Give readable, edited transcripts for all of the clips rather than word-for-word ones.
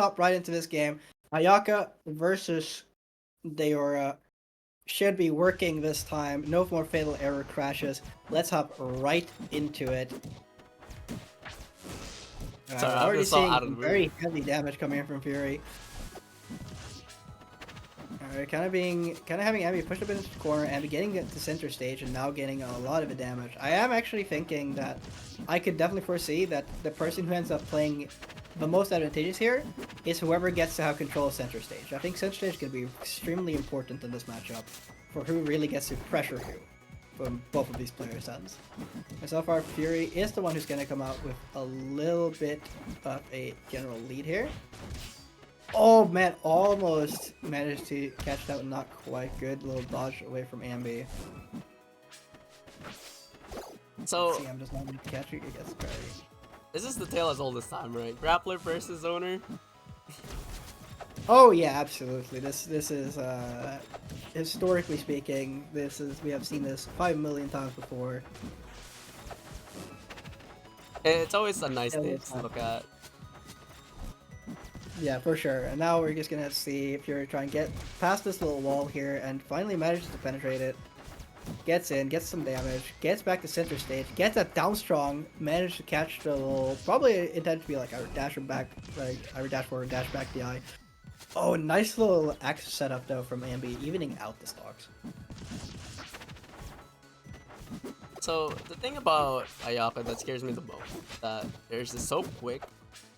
hop right into this game. Ayaka versus Daora should be working this time. No more fatal error crashes. Let's hop right into it. Sorry, We're I'm already just so out seeing of the mood. very heavy damage coming in from Fury. Kind of having Ambi pushed up into the corner, Ambi getting to center stage, and now getting a lot of damage. I am actually thinking that I could definitely foresee that the person who ends up playing the most advantageous here is whoever gets to have control of center stage. I think center stage could be extremely important in this matchup for who really gets to pressure who from both of these players' ends. And so far, Fury is the one who's going to come out with a little bit of a general lead here. Oh man, almost managed to catch that, not quite good. Little dodge away from Ambi. So see, I'm just not going to catch it. It gets very... This is the tale as old as time, right? Grappler versus owner. Oh yeah, absolutely. This is historically speaking, we have seen this 5 million times before. It's always a nice thing to look at. Yeah, for sure. And now we're just gonna see if you're trying to get past this little wall here and finally manages to penetrate it. Gets in, gets some damage, gets back to center stage, gets that down strong, managed to catch the little, probably intended to be like our dash back, like our dash forward, dash back DI. Oh, nice little axe setup though from Ambi, evening out the stocks. So the thing about Ayaka that scares me the most, that there's this so quick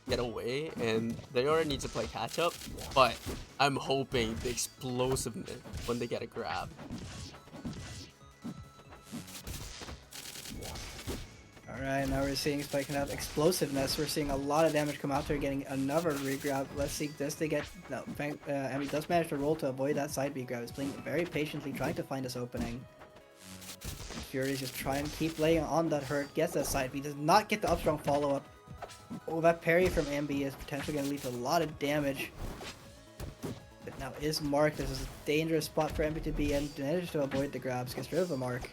get away and they already need to play catch up, but I'm hoping the explosiveness when they get a grab. Alright, now we're seeing spiking out explosiveness. We're seeing a lot of damage come out there, getting another regrab. Let's see, does they get... No, Ambi does manage to roll to avoid that side B grab. He's playing very patiently, trying to find this opening. Fury's just trying to keep laying on that hurt, gets that side B, does not get the up strong follow-up. Oh, that parry from Ambi is potentially going to lead to a lot of damage. But now is marked. This is a dangerous spot for Ambi to be in. Manages to avoid the grabs, gets rid of the mark.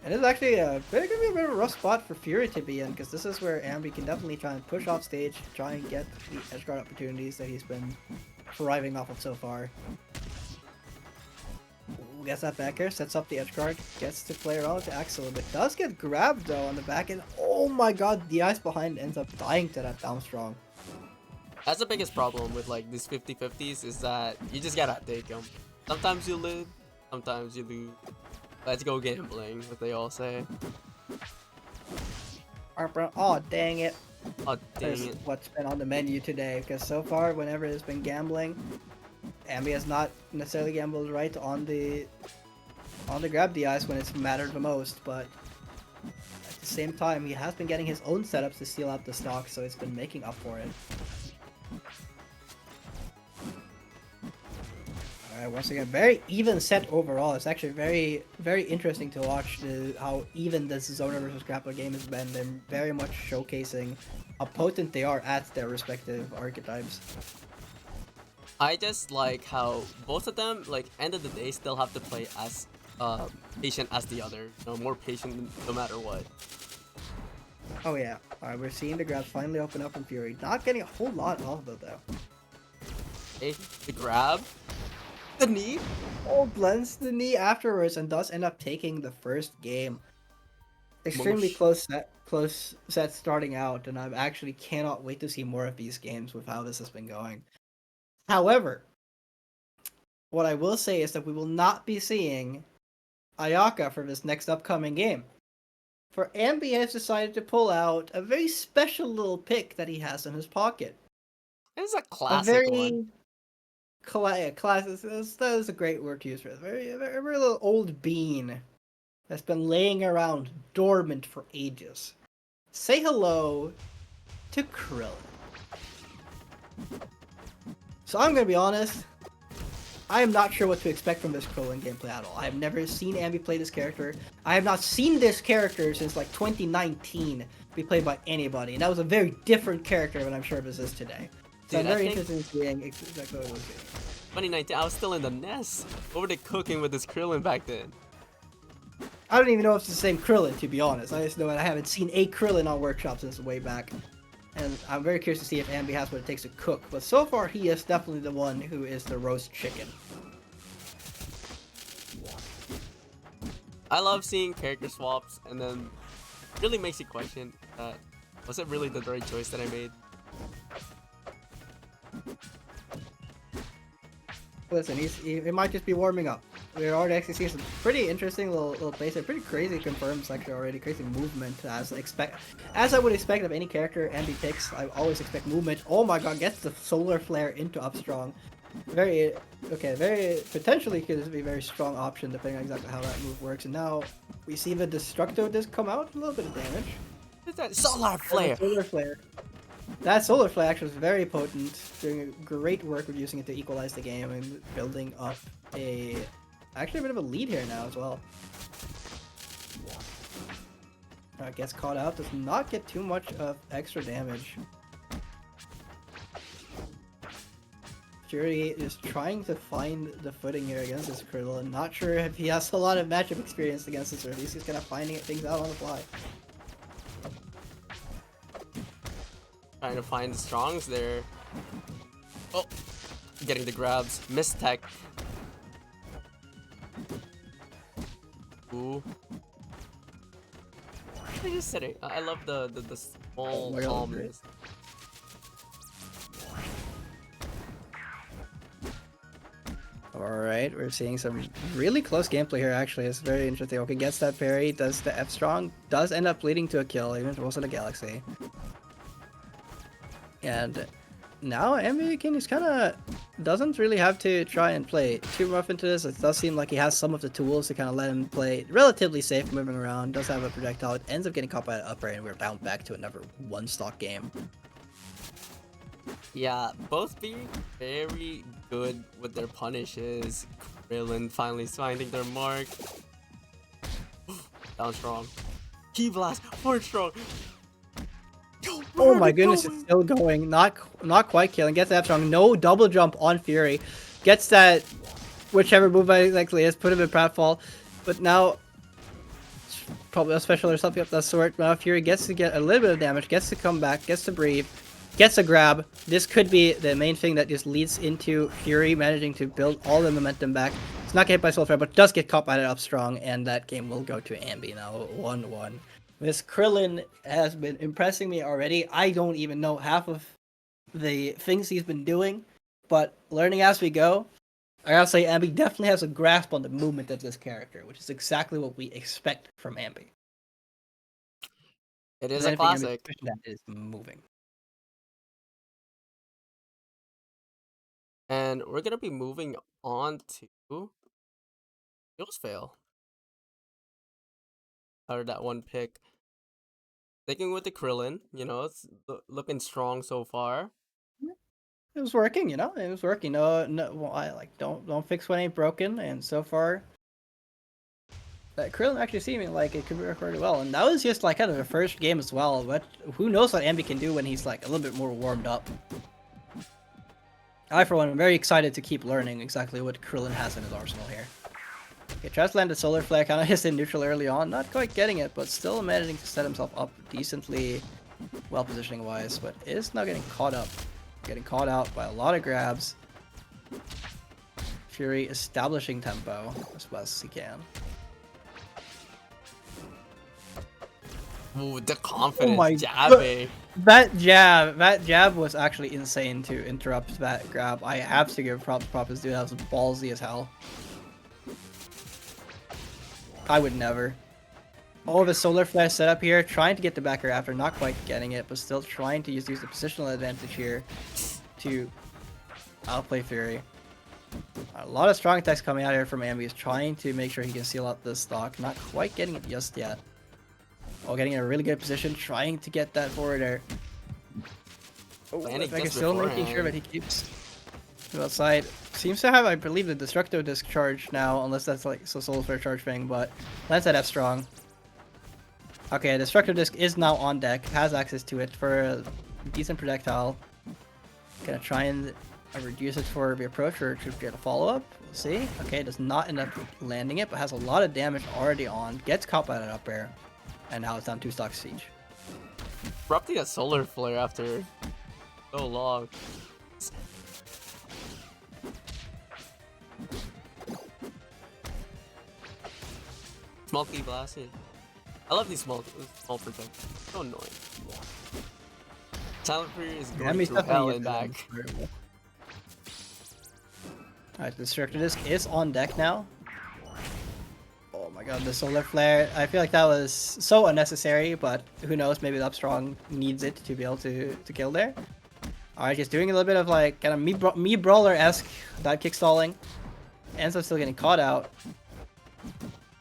And it's actually going to be a bit of a rough spot for Fury to be in, because this is where Ambi can definitely try and push off stage, try and get the edgeguard opportunities that he's been thriving off of so far. Ooh, gets that back air, sets up the edgeguard, gets to play around with the axe a little bit. Does get grabbed though on the back end. Oh my god, the ice behind ends up dying to that down strong. That's the biggest problem with like these 50-50s is that you just gotta take them. Sometimes you live, sometimes you lose. Let's go gambling, what they all say. Oh, dang it. Oh, dang it. What's been on the menu today, because so far, whenever it's been gambling, Ambi has not necessarily gambled right on the grab DIs when it's mattered the most, but at the same time, he has been getting his own setups to steal out the stock, so it's been making up for it. Once again, very even set overall. It's actually very, very interesting to watch how even this Zoner versus Grappler game has been. They're very much showcasing how potent they are at their respective archetypes. I just like how both of them, like, end of the day, still have to play as patient as the other. You know, more patient no matter what. Oh yeah. Alright, we're seeing the grabs finally open up from Fury. Not getting a whole lot off of it though. Okay, the grab. The knee? Oh, blends the knee afterwards and does end up taking the first game. Extremely close set starting out, and I actually cannot wait to see more of these games with how this has been going. However, what I will say is that we will not be seeing Ayaka for this next upcoming game. For Ambi has decided to pull out a very special little pick that he has in his pocket. It's a classic one. Classic. That is a great word to use for it. Very little old bean that's been laying around dormant for ages. Say hello to Krillin. So I'm gonna be honest. I am not sure what to expect from this Krillin gameplay at all. I have never seen Ambi play this character. I have not seen this character since like 2019 be played by anybody, and that was a very different character than I'm sure this is today. So Dude, I'm very interested in seeing exactly what it was doing. 2019, I was still in the nest. What were they cooking with this Krillin back then? I don't even know if it's the same Krillin, to be honest. I just know that I haven't seen a Krillin on Workshop since way back. And I'm very curious to see if Ambi has what it takes to cook. But so far, he is definitely the one who is the roast chicken. I love seeing character swaps, and then really makes you question that was it really the right choice that I made? Listen, he might just be warming up. We're already actually seeing some pretty interesting little plays. A pretty crazy confirms actually already. Crazy movement as I would expect of any character Ambi picks. I always expect movement. Oh my god, gets the solar flare into up strong. Very potentially could be a very strong option depending on exactly how that move works. And now we see the Destructo disc come out, a little bit of damage. What's that solar flare? Solar flare. That solar flare actually was very potent, doing great work with using it to equalize the game and building up actually a bit of a lead here now as well. Gets caught out, does not get too much of extra damage. Fury is trying to find the footing here against this Krillin. Not sure if he has a lot of matchup experience against this, or at least he's kind of finding things out on the fly. Trying to find the strongs there. Oh, getting the grabs. Miss tech. Ooh. I just said it. I love the small calmness. Alright, we're seeing some really close gameplay here actually. It's very interesting. Okay, gets that parry, does the F strong, does end up leading to a kill, even if it wasn't a galaxy. And now Ambi just kind of doesn't really have to try and play too rough into this. It does seem like he has some of the tools to kind of let him play relatively safe moving around. Does have a projectile. It ends up getting caught by an up air, and we're down back to another one stock game. Yeah, both being very good with their punishes. Krillin finally finding their mark. Down strong. Key blast, forward strong. Oh my goodness, it's still going. Not quite killing. Gets that strong. No double jump on Fury. Gets that whichever move likely is. Put him in pratfall. But now probably a special or something of that sort. Now Fury gets to get a little bit of damage. Gets to come back. Gets to breathe. Gets a grab. This could be the main thing that just leads into Fury managing to build all the momentum back. It's not get hit by Soul Flare, but does get caught by it up strong, and that game will go to Ambi now. 1-1. This Krillin has been impressing me already. I don't even know half of the things he's been doing, but learning as we go, I gotta say Ambi definitely has a grasp on the movement of this character, which is exactly what we expect from Ambi. It is a classic. That is moving. And we're gonna be moving on to Skills Fail. Out of that one pick. Sticking with the Krillin, you know, it's looking strong so far. It was working, you know. It was working. No, well, I like don't fix what ain't broken. And so far, that Krillin actually seeming like it could be recorded well. And that was just like kind of the first game as well. But who knows what Ambi can do when he's like a little bit more warmed up. I, for one, am very excited to keep learning exactly what Krillin has in his arsenal here. Okay, tries to land a solar flare, kind of hits in neutral early on. Not quite getting it, but still managing to set himself up decently, well positioning wise. But is now getting caught up. Getting caught out by a lot of grabs. Fury establishing tempo as best as he can. Ooh, the confidence my jabbing. That jab was actually insane to interrupt that grab. I have to give props to dude. That was ballsy as hell. I would never. All of his solar flare setup here, trying to get the backer after, not quite getting it, but still trying to use the positional advantage here to outplay Fury. A lot of strong attacks coming out here from Ambi. He's trying to make sure he can seal out this stock. Not quite getting it just yet. Oh, getting in a really good position, trying to get that forward air. Oh, still making sure that he keeps to outside. Seems to have, I believe, the Destructo disc charge now, unless that's like so solar flare charge thing, but lands that F strong. Okay, the Destructo disc is now on deck, has access to it for a decent projectile. Gonna try and reduce it for the approach or to get a follow-up. We'll see. Okay, does not end up landing it, but has a lot of damage already on. Gets caught by that up air. And now it's down 2 stock siege. Erupting a solar flare after so long. Multi blasted. I love these small projects. So annoying. SilentFuRi is going through hell and back. Alright, the Destructor Disc is on deck now. Oh my god, the solar flare. I feel like that was so unnecessary, but who knows, maybe the Upstrong needs it to be able to kill there. Alright, just doing a little bit of like kind of me brawler-esque dive kick stalling. Ends up still getting caught out.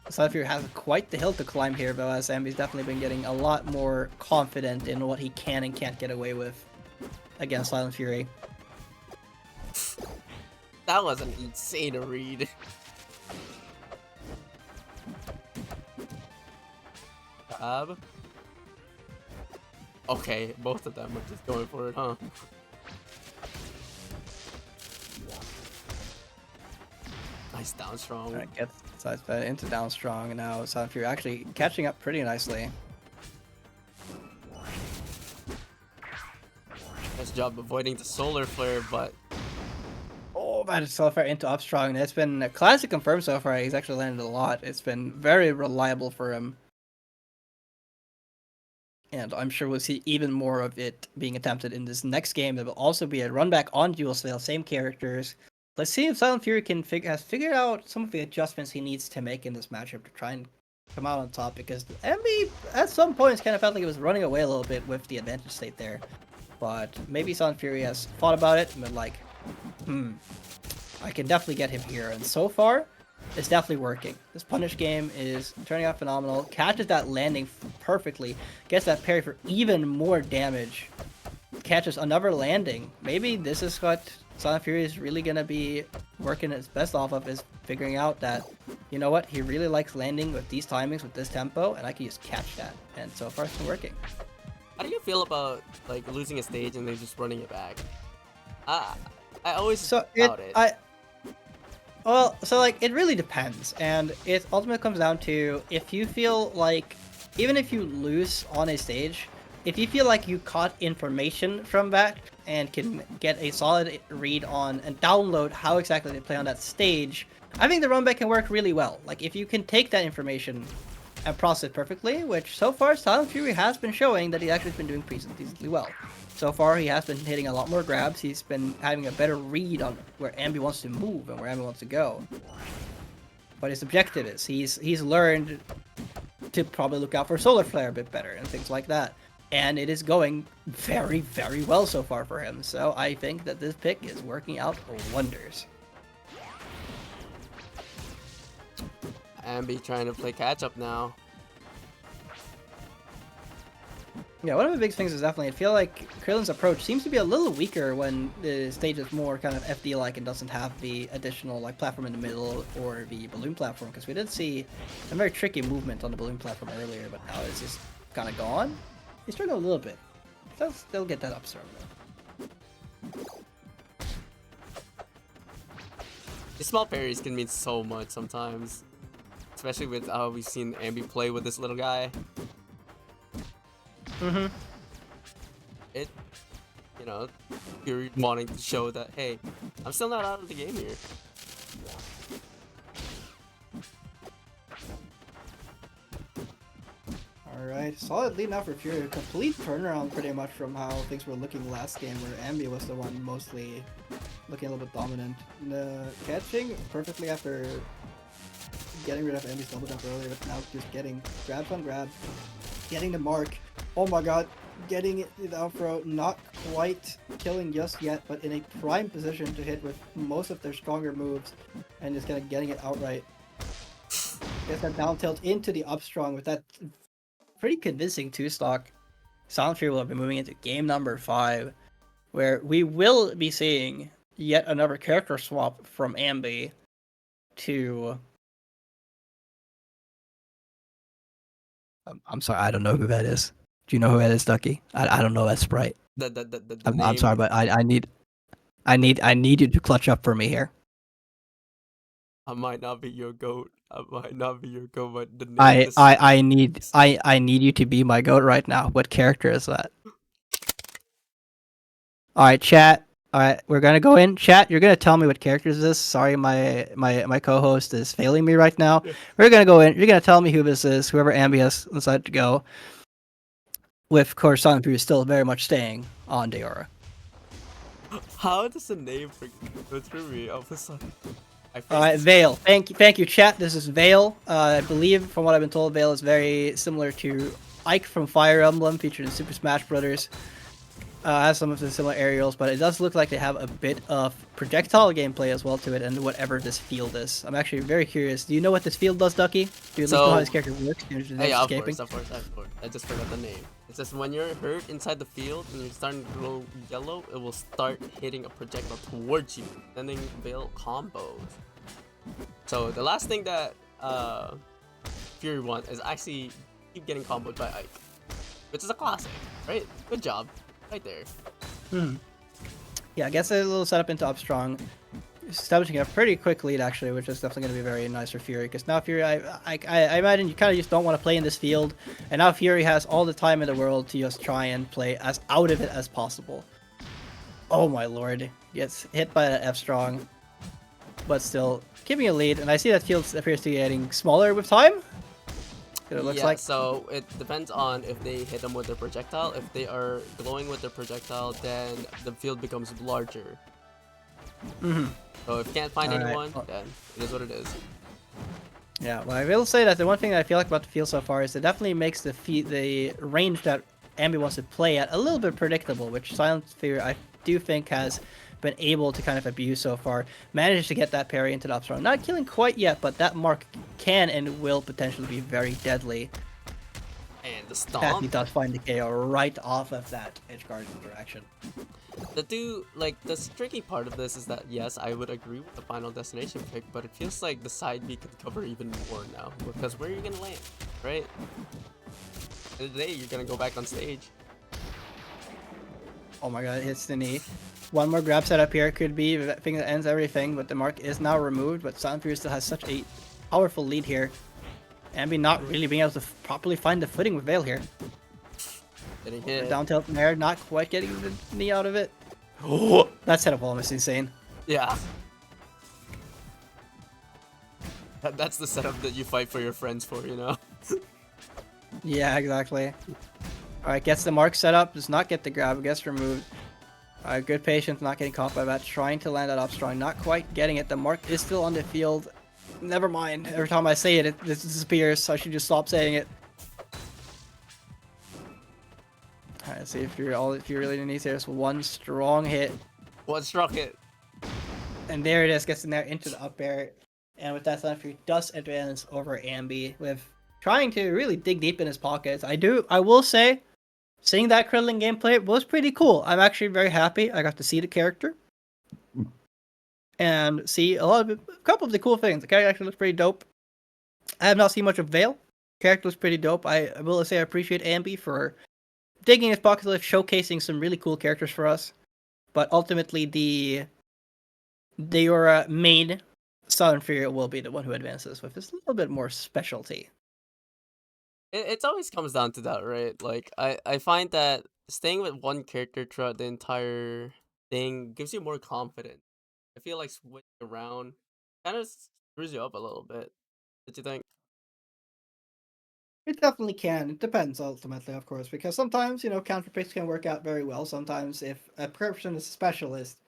SilentFuRi has quite the hill to climb here, though, as Ambi's definitely been getting a lot more confident in what he can and can't get away with against SilentFuRi. That was an insane read. Okay, both of them are just going for it, huh? Nice down strong. Alright, gets side fed into down strong, and now SilentFuRi actually catching up pretty nicely. Nice job avoiding the solar flare, but Oh man, solar flare into up strong. It's been a classic confirmed so far. He's actually landed a lot. It's been very reliable for him. And I'm sure we'll see even more of it being attempted in this next game. There will also be a run back on Dual Sail, same characters. Let's see if SilentFuRi has figured out some of the adjustments he needs to make in this matchup to try and come out on top, because Ambi at some points kind of felt like it was running away a little bit with the advantage state there. But maybe SilentFuRi has thought about it and been like, I can definitely get him here. And so far, it's definitely working. This punish game is turning out phenomenal. Catches that landing perfectly. Gets that parry for even more damage. Catches another landing. Maybe this is what SilentFuRi is really going to be working its best off of, is figuring out that, you know what, he really likes landing with these timings, with this tempo, and I can just catch that. And so far, it's been working. how do you feel about like losing a stage and then just running it back? I always doubt it. Well, so like it really depends, and it ultimately comes down to if you feel like, even if you lose on a stage, if you feel like you caught information from that and can get a solid read on and download how exactly they play on that stage, I think the run back can work really well. Like if you can take that information and process it perfectly, which so far SilentFuRi has been showing that he actually has been doing decently well. So far, he has been hitting a lot more grabs. He's been having a better read on where Ambi wants to move and where Ambi wants to go. But his objective is, he's learned to probably look out for solar flare a bit better and things like that. And it is going very, very well so far for him. So I think that this pick is working out wonders. Ambi trying to play catch up now. Yeah, one of the big things is definitely, I feel like Krillin's approach seems to be a little weaker when the stage is more kind of FD-like and doesn't have the additional like platform in the middle or the balloon platform, because we did see a very tricky movement on the balloon platform earlier, but now it's just kind of gone. He's struggling a little bit. They'll still get that upstart though. These small parries can mean so much sometimes, especially with how we've seen Ambi play with this little guy. It, you know, you're wanting to show that, hey, I'm still not out of the game here. Alright, solid lead now for Fury. A complete turnaround pretty much from how things were looking last game, where Ambi was the one mostly looking a little bit dominant. Catching perfectly after getting rid of Ambi's double jump earlier, but now just getting grabs on grabs, getting the mark. Oh my god, getting it out throw, not quite killing just yet, but in a prime position to hit with most of their stronger moves, and just kind of getting it outright. Gets that down tilt into the up strong with that pretty convincing 2-stock. SilentFuRi will be moving into game number 5, where we will be seeing yet another character swap from Ambi to... I'm sorry, I don't know who that is. Do you know who that is, Ducky? I don't know that sprite. I'm sorry, but I need you to clutch up for me here. I might not be your goat. I might not be your goat, but the name, I the I sound. I need I need you to be my goat right now. What character is that? All right, chat. All right, we're gonna go in. Chat, you're gonna tell me what character is this. Sorry, my co-host is failing me right now. Yeah. We're gonna go in. You're gonna tell me who this is. Whoever Ambi has decided to go with, of course, SilentFuRi is still very much staying on Daora. How does the name go through me all of a sudden? I All faced right, this. Vale. Thank you, chat. This is Vale. I believe, from what I've been told, Vale is very similar to Ike from Fire Emblem, featured in Super Smash Brothers. Has some of the similar aerials, but it does look like they have a bit of projectile gameplay as well to it, and whatever this field is. I'm actually very curious. Do you know what this field does, Ducky? Do you at least know how So, this character works? You're just yeah, of escaping. course, of course, of course. I just forgot the name. It says when you're hurt inside the field and you're starting to glow yellow, it will start hitting a projectile towards you, sending Veil combos. So the last thing that Fury wants is actually keep getting comboed by Ike, which is a classic, right? Good job, right there. Yeah, I guess a little setup into Upstrong, establishing a pretty quick lead actually, which is definitely going to be very nice for Fury. Because now Fury, I imagine you kind of just don't want to play in this field, and now Fury has all the time in the world to just try and play as out of it as possible. Oh my lord, gets hit by that F Strong, but still keeping a lead. And I see that field appears to be getting smaller with time. It looks Yeah, like. so it depends on if they hit them with their projectile. If they are glowing with their projectile, then the field becomes larger. So if you can't find All right. anyone, then it is what it is. Yeah, well, I will say that the one thing that I feel like about the field so far is it definitely makes the range that Ambi wants to play at a little bit predictable, which SilentFuRi I do think has been able to kind of abuse so far. Managed to get that parry into the upstrong. Not killing quite yet, but that mark can and will potentially be very deadly. And the As he stomp. does find the KO right off of that edge guard interaction. The tricky part of this is that yes, I would agree with the final destination pick, but it feels like the side B could cover even more now because where are you gonna land, right? At the end of the day, you're gonna go back on stage. Oh my god, it hits the knee. One more grab setup here could be the thing that ends everything, but the mark is now removed, but SilentFuRi still has such a powerful lead here. Ambi not really being able to properly find the footing with Vale here. Getting hit. Down tilt from there, not quite getting the knee out of it. Oh, that setup almost insane. Yeah. That's the setup that you fight for your friends for, you know? Yeah, exactly. Alright, gets the mark set up, does not get the grab, gets removed. Alright, good patience, not getting caught by that. Trying to land that up strong, not quite getting it. The mark is still on the field. Never mind. Every time I say it, it disappears, so I should just stop saying it. Alright, let's see if you really need to. Just one strong hit. What struck it? And there it is, gets in there into the up air. And with that, SilentFuRi does advance over Ambi with trying to really dig deep in his pockets. I will say, seeing that Krillin gameplay was pretty cool. I'm actually very happy I got to see the character and see a couple of the cool things. The character actually looks pretty dope. I have not seen much of Vale. Character looks pretty dope. I will say I appreciate Ambi for digging his pockets, showcasing some really cool characters for us. But ultimately, your main SilentFuRi will be the one who advances with this little bit more specialty. It always comes down to that, right? Like, I find that staying with one character throughout the entire thing gives you more confidence. I feel like switching around kind of screws you up a little bit. What you think? It definitely can. It depends ultimately, of course, because sometimes, counter picks can work out very well. Sometimes if a person is a specialist,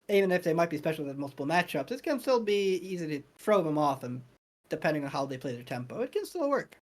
even if they might be special in multiple matchups, it can still be easy to throw them off, and depending on how they play their tempo, it can still work.